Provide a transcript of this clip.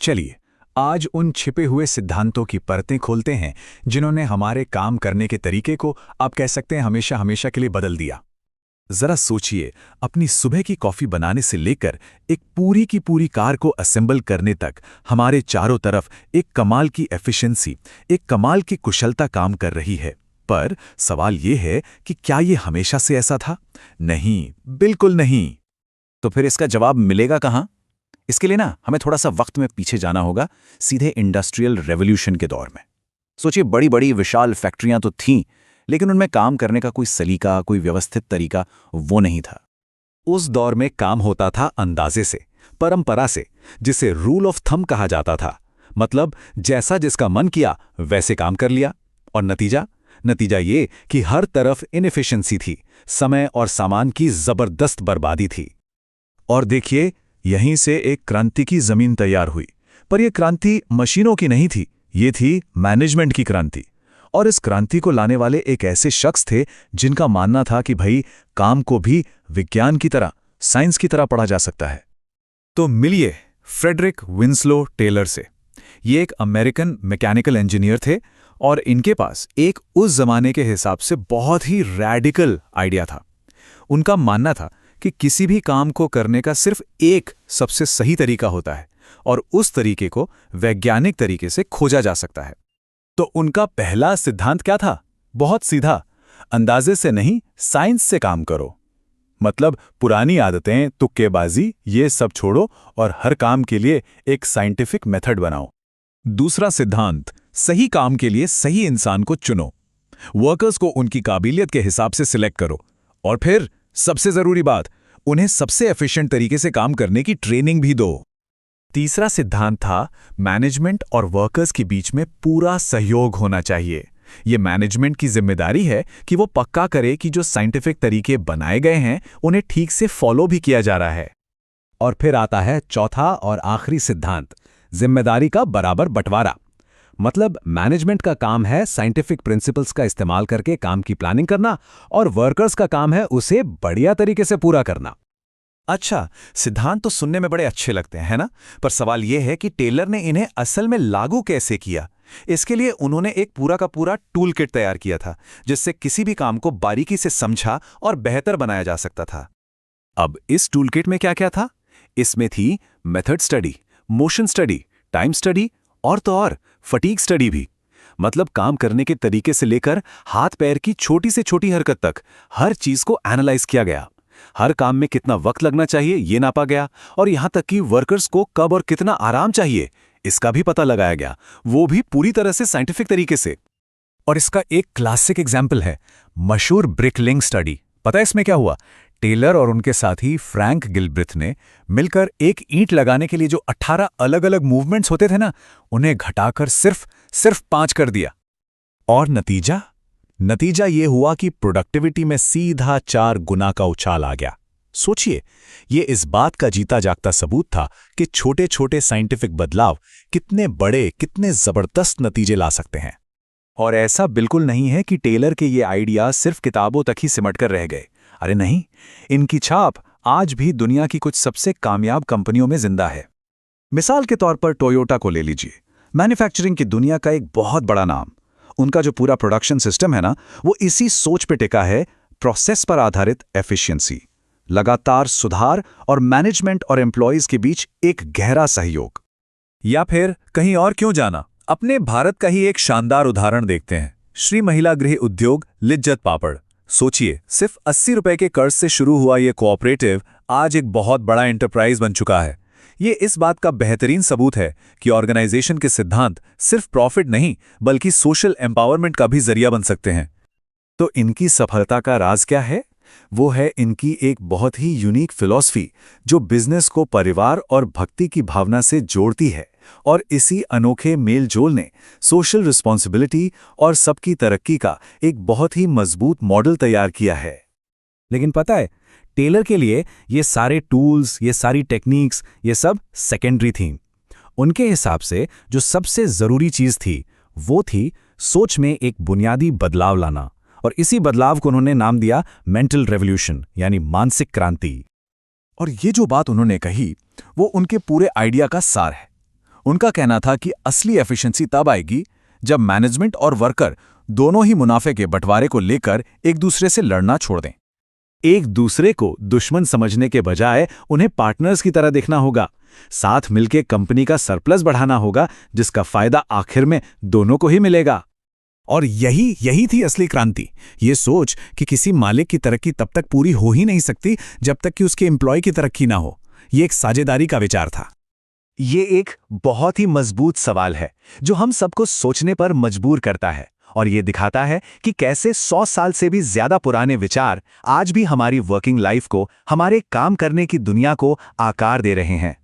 चलिए आज उन छिपे हुए सिद्धांतों की परतें खोलते हैं जिन्होंने हमारे काम करने के तरीके को आप कह सकते हैं हमेशा हमेशा के लिए बदल दिया। जरा सोचिए, अपनी सुबह की कॉफी बनाने से लेकर एक पूरी की पूरी कार को असेंबल करने तक हमारे चारों तरफ एक कमाल की एफिशिएंसी, एक कमाल की कुशलता काम कर रही है। पर सवाल ये है कि क्या ये हमेशा से ऐसा था? नहीं, बिल्कुल नहीं। तो फिर इसका जवाब मिलेगा कहाँ? इसके लिए ना हमें थोड़ा सा वक्त में पीछे जाना होगा, सीधे इंडस्ट्रियल रेवोल्यूशन के दौर में। सोचिए, बड़ी बड़ी विशाल फैक्ट्रियां तो थीं, लेकिन उनमें काम करने का कोई सलीका, कोई व्यवस्थित तरीका वो नहीं था। उस दौर में काम होता था अंदाजे से, परंपरा से, जिसे रूल ऑफ थंब कहा जाता था। मतलब जैसा जिसका मन किया वैसे काम कर लिया। और नतीजा ये कि हर तरफ इनएफिशिएंसी थी, समय और सामान की जबरदस्त बर्बादी थी। और देखिए, यहीं से एक क्रांति की जमीन तैयार हुई। पर यह क्रांति मशीनों की नहीं थी, ये थी मैनेजमेंट की क्रांति। और इस क्रांति को लाने वाले एक ऐसे शख्स थे जिनका मानना था कि भाई, काम को भी विज्ञान की तरह, साइंस की तरह पढ़ा जा सकता है। तो मिलिए फ्रेडरिक विंस्लो टेलर से। ये एक अमेरिकन मैकेनिकल इंजीनियर थे और इनके पास एक उस जमाने के हिसाब से बहुत ही रैडिकल आइडिया था। उनका मानना था कि किसी भी काम को करने का सिर्फ एक सबसे सही तरीका होता है और उस तरीके को वैज्ञानिक तरीके से खोजा जा सकता है। तो उनका पहला सिद्धांत क्या था? बहुत सीधा, अंदाजे से नहीं, साइंस से काम करो। मतलब पुरानी आदतें, तुक्केबाजी, ये सब छोड़ो और हर काम के लिए एक साइंटिफिक मेथड बनाओ। दूसरा सिद्धांत, सही काम के लिए सही इंसान को चुनो। वर्कर्स को उनकी काबिलियत के हिसाब से सिलेक्ट करो और फिर सबसे जरूरी बात, उन्हें सबसे एफिशिएंट तरीके से काम करने की ट्रेनिंग भी दो। तीसरा सिद्धांत था, मैनेजमेंट और वर्कर्स के बीच में पूरा सहयोग होना चाहिए। यह मैनेजमेंट की जिम्मेदारी है कि वो पक्का करे कि जो साइंटिफिक तरीके बनाए गए हैं उन्हें ठीक से फॉलो भी किया जा रहा है। और फिर आता है चौथा और आखिरी सिद्धांत, जिम्मेदारी का बराबर बंटवारा। मतलब मैनेजमेंट का काम है साइंटिफिक प्रिंसिपल्स का इस्तेमाल करके काम की प्लानिंग करना और वर्कर्स का काम है उसे बढ़िया तरीके से पूरा करना। अच्छा, सिद्धांत तो सुनने में बड़े अच्छे लगते हैं, है ना? पर सवाल यह है कि टेलर ने इन्हें असल में लागू कैसे किया। इसके लिए उन्होंने एक पूरा का पूरा टूल किट तैयार किया था, जिससे किसी भी काम को बारीकी से समझा और बेहतर बनाया जा सकता था। अब इस टूल किट में क्या क्या था? इसमें थी method study, motion study, time study और तो और फटीग स्टडी भी। मतलब काम करने के तरीके से लेकर हाथ पैर की छोटी से छोटी हरकत तक हर चीज को एनालाइज किया गया। हर काम में कितना वक्त लगना चाहिए ये नापा गया और यहां तक कि वर्कर्स को कब और कितना आराम चाहिए इसका भी पता लगाया गया, वो भी पूरी तरह से साइंटिफिक तरीके से। और इसका एक क्लासिक एग्जाम्पल है मशहूर ब्रिकलिंग स्टडी। पता है इसमें क्या हुआ? टेलर और उनके साथी फ्रैंक गिलब्रिथ ने मिलकर एक ईंट लगाने के लिए जो 18 अलग अलग मूवमेंट्स होते थे ना, उन्हें घटाकर सिर्फ 5 कर दिया। और नतीजा ये हुआ कि प्रोडक्टिविटी में सीधा 4 गुना का उछाल आ गया। सोचिए, ये इस बात का जीता जागता सबूत था कि छोटे छोटे साइंटिफिक बदलाव कितने बड़े, कितने जबरदस्त नतीजे ला सकते हैं। और ऐसा बिल्कुल नहीं है कि टेलर के ये आइडिया सिर्फ किताबों तक ही सिमट कर रह गए। अरे नहीं, इनकी छाप आज भी दुनिया की कुछ सबसे कामयाब कंपनियों में जिंदा है। मिसाल के तौर पर टोयोटा को ले लीजिए, मैन्युफैक्चरिंग की दुनिया का एक बहुत बड़ा नाम। उनका जो पूरा प्रोडक्शन सिस्टम है ना, वो इसी सोच पे टिका है, प्रोसेस पर आधारित एफिशिएंसी, लगातार सुधार और मैनेजमेंट और एम्प्लॉयज के बीच एक गहरा सहयोग। या फिर कहीं और क्यों जाना, अपने भारत का ही एक शानदार उदाहरण देखते हैं। श्री महिला गृह उद्योग लिज्जत पापड़। सोचिए, सिर्फ 80 रुपए के कर्ज से शुरू हुआ ये कोऑपरेटिव आज एक बहुत बड़ा एंटरप्राइज बन चुका है। ये इस बात का बेहतरीन सबूत है कि ऑर्गेनाइजेशन के सिद्धांत सिर्फ प्रॉफिट नहीं बल्कि सोशल एम्पावरमेंट का भी जरिया बन सकते हैं। तो इनकी सफलता का राज क्या है? वो है इनकी एक बहुत ही यूनिक फिलॉसफी जो बिजनेस को परिवार और भक्ति की भावना से जोड़ती है। और इसी अनोखे मेलजोल ने सोशल रिस्पॉन्सिबिलिटी और सबकी तरक्की का एक बहुत ही मजबूत मॉडल तैयार किया है। लेकिन पता है, टेलर के लिए ये सारे टूल्स, ये सारी टेक्निक्स, ये सब सेकेंडरी थी। उनके हिसाब से जो सबसे जरूरी चीज थी वो थी सोच में एक बुनियादी बदलाव लाना। और इसी बदलाव को उन्होंने नाम दिया मेंटल रेवोल्यूशन, यानी मानसिक क्रांति। और ये जो बात उन्होंने कही वो उनके पूरे आइडिया का सार है। उनका कहना था कि असली एफिशिएंसी तब आएगी जब मैनेजमेंट और वर्कर दोनों ही मुनाफे के बंटवारे को लेकर एक दूसरे से लड़ना छोड़ दें। एक दूसरे को दुश्मन समझने के बजाय उन्हें पार्टनर्स की तरह देखना होगा। साथ मिलकर कंपनी का सरप्लस बढ़ाना होगा, जिसका फायदा आखिर में दोनों को ही मिलेगा। और यही थी असली क्रांति। ये सोच कि किसी मालिक की तरक्की तब तक पूरी हो ही नहीं सकती जब तक कि उसके एम्प्लॉय की तरक्की ना हो। ये एक साझेदारी का विचार था। ये एक बहुत ही मजबूत सवाल है जो हम सबको सोचने पर मजबूर करता है, और ये दिखाता है कि कैसे 100 साल से भी ज्यादा पुराने विचार आज भी हमारी वर्किंग लाइफ को, हमारे काम करने की दुनिया को आकार दे रहे हैं।